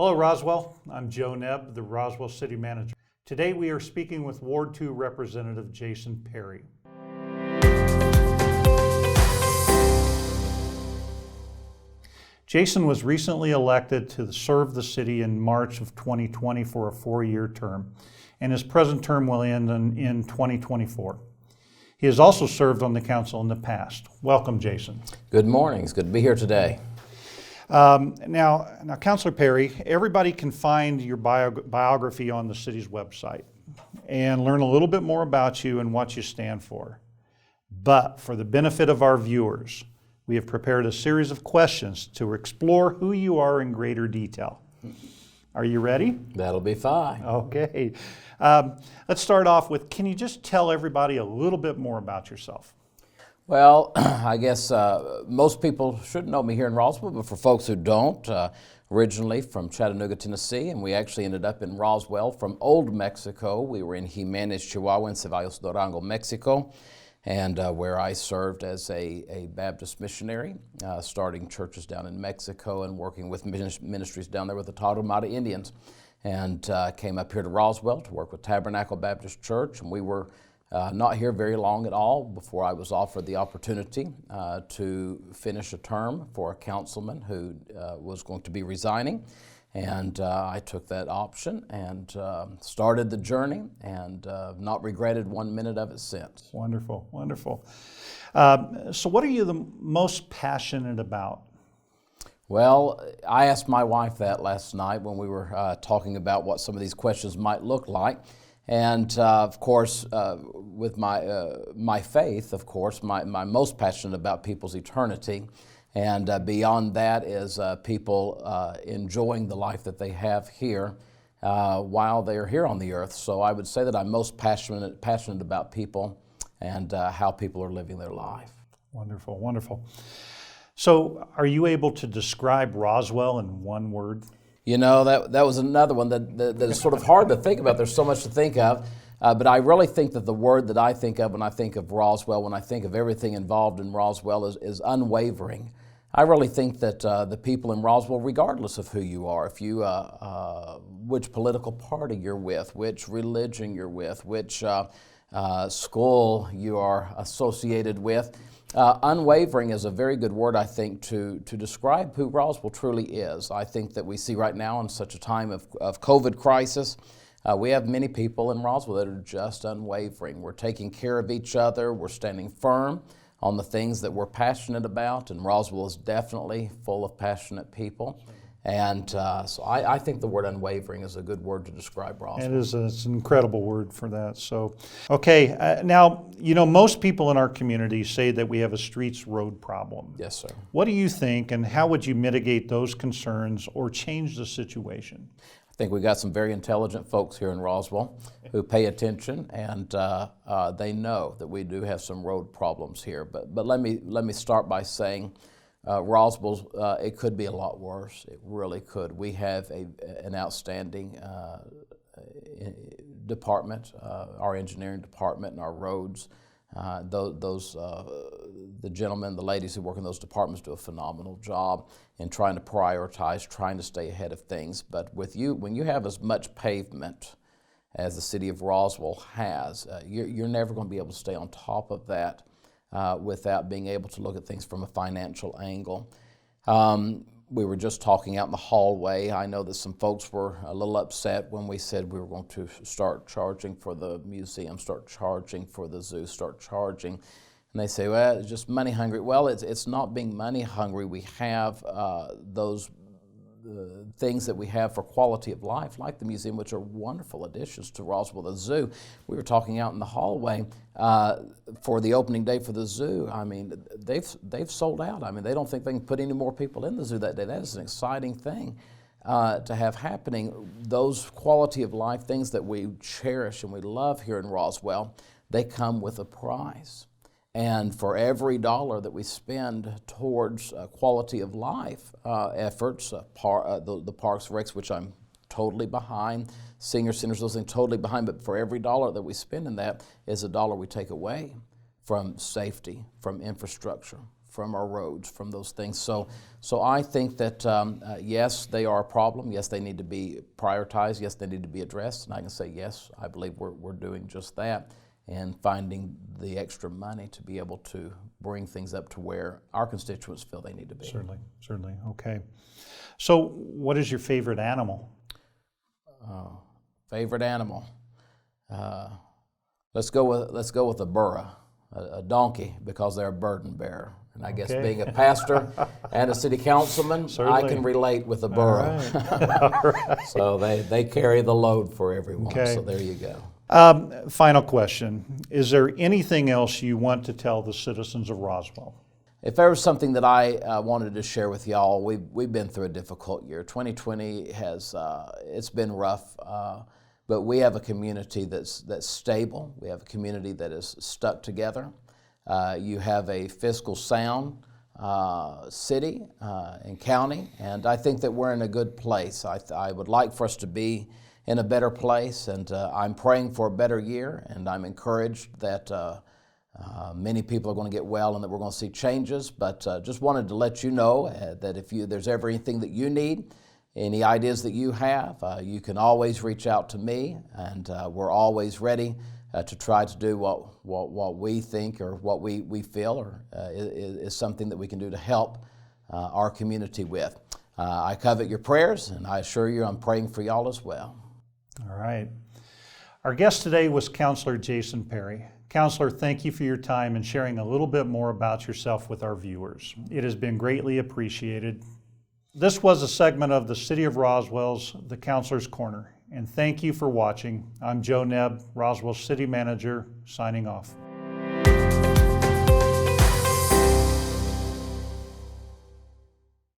Hello, Roswell. I'm Joe Nebb, the Roswell City Manager. Today we are speaking with Ward 2 Representative Jason Perry. Jason was recently elected to serve the city in March of 2020 for a 4-year term, and his present term will end in 2024. He has also served on the council in the past. Welcome, Jason. Good morning. It's good to be here today. Now, Councilor Perry, everybody can find your biography on the city's website and learn a little bit more about you and what you stand for. But for the benefit of our viewers, we have prepared a series of questions to explore who you are in greater detail. Are you ready? That'll be fine. Okay. Let's start off with, can you just tell everybody a little bit more about yourself? Well, I guess most people should know me here in Roswell, but for folks who don't, originally from Chattanooga, Tennessee, and we actually ended up in Roswell from Old Mexico. We were in Jimenez, Chihuahua, and Ceballos, Durango, Mexico, and where I served as a Baptist missionary, starting churches down in Mexico and working with ministries down there with the Tarahumara Indians, and came up here to Roswell to work with Tabernacle Baptist Church, and we were not here very long at all before I was offered the opportunity to finish a term for a councilman who was going to be resigning. And I took that option and started the journey, and not regretted 1 minute of it since. Wonderful, wonderful. So what are you the most passionate about? Well, I asked my wife that last night when we were talking about what some of these questions might look like. And of course, with my faith, of course, my most passionate about people's eternity. And beyond that is people enjoying the life that they have here while they are here on the earth. So I would say that I'm most passionate about people and how people are living their life. Wonderful, wonderful. So are you able to describe Roswell in one word? You know, that was another one that is sort of hard to think about. There's so much to think of. But I really think that the word that I think of when I think of Roswell, when I think of everything involved in Roswell, is unwavering. I really think that the people in Roswell, regardless of who you are, if you, which political party you're with, which religion you're with, which school you are associated with, unwavering is a very good word, I think, to describe who Roswell truly is. I think that we see right now in such a time of COVID crisis, we have many people in Roswell that are just unwavering. We're taking care of each other. We're standing firm on the things that we're passionate about, and Roswell is definitely full of passionate people. And so I think the word unwavering is a good word to describe Roswell. It's an incredible word for that. So, okay, now, you know, most people in our community say that we have a streets road problem. Yes, sir. What do you think, and how would you mitigate those concerns or change the situation? I think we've got some very intelligent folks here in Roswell who pay attention, and they know that we do have some road problems here. But let me start by saying Roswell, it could be a lot worse. It really could. We have an outstanding department, our engineering department and our roads. The gentlemen, the ladies who work in those departments do a phenomenal job in trying to prioritize, trying to stay ahead of things. But with you, when you have as much pavement as the city of Roswell has, you're never going to be able to stay on top of that without being able to look at things from a financial angle. We were just talking out in the hallway. I know that some folks were a little upset when we said we were going to start charging for the museum, start charging for the zoo, start charging. And they say, well, it's just money hungry. Well, it's not being money hungry. We have those things that we have for quality of life, like the museum, which are wonderful additions to Roswell, the zoo. We were talking out in the hallway for the opening day for the zoo. I mean, they've sold out. I mean, they don't think they can put any more people in the zoo that day. That is an exciting thing to have happening. Those quality of life things that we cherish and we love here in Roswell, they come with a price. And for every dollar that we spend towards quality of life efforts, the Parks Recs, which I'm totally behind, senior centers, those things totally behind, but for every dollar that we spend in that is a dollar we take away from safety, from infrastructure, from our roads, from those things. So I think that yes, they are a problem. Yes, they need to be prioritized. Yes, they need to be addressed. And I can say yes, I believe we're doing just that, and finding the extra money to be able to bring things up to where our constituents feel they need to be. Certainly. Okay. So, what is your favorite animal? Favorite animal? Let's go with a burra, a donkey, because they're a burden bearer. And I guess being a pastor and a city councilman, I can relate with the burro. All right. So they carry the load for everyone. Okay. So there you go. Final question. Is there anything else you want to tell the citizens of Roswell? If there was something that I wanted to share with y'all, we've been through a difficult year. 2020 has it's been rough, but we have a community that's stable. We have a community that is stuck together. You have a fiscal sound city and county, and I think that we're in a good place. I would like for us to be in a better place, and I'm praying for a better year, and I'm encouraged that many people are going to get well and that we're going to see changes. But just wanted to let you know that if there's ever anything that you need, any ideas that you have, you can always reach out to me, and we're always ready to try to do what we think or what we feel is something that we can do to help our community with. I covet your prayers, and I assure you I'm praying for y'all as well. All right. Our guest today was Councilor Jason Perry. Councilor, thank you for your time and sharing a little bit more about yourself with our viewers. It has been greatly appreciated. This was a segment of the City of Roswell's The Councilor's Corner, and thank you for watching. I'm Joe Nebb, Roswell City Manager, signing off.